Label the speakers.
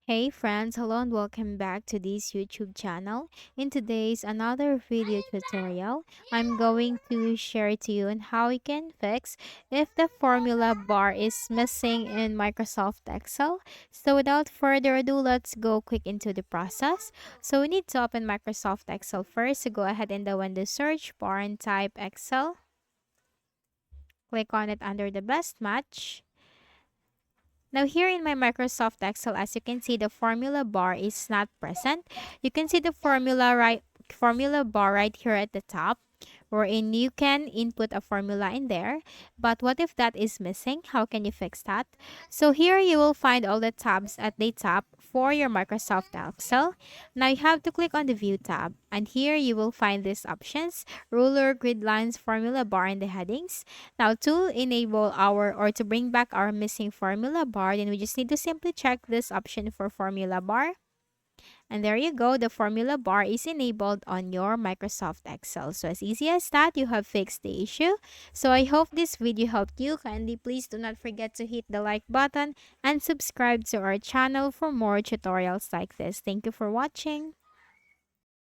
Speaker 1: Hey friends, hello and welcome back to this YouTube channel. In today's another video tutorial, I'm going to share to you on how you can fix if the formula bar is missing in Microsoft Excel. So without further ado, let's go quick into the process. So we need to open Microsoft Excel first. So go ahead in the window search bar and type Excel. Click on it under the best match. Now here in my Microsoft Excel, as you can see, the formula bar is not present. You can see the formula bar right here at the top, wherein you can input a formula in there. But what if that is missing? How can you fix that? So here you will find all the tabs at the top for your Microsoft Excel. Now you have to click on the View tab, and here you will find these options: ruler, grid lines, formula bar, and the headings. Now to enable our or to bring back our missing formula bar, then we just need to simply check this option for formula bar. And there you go, the formula bar is enabled on your Microsoft Excel. So as easy as that, you have fixed the issue. So I hope this video helped you. Kindly please do not forget to hit the like button and subscribe to our channel for more tutorials like this. Thank you for watching.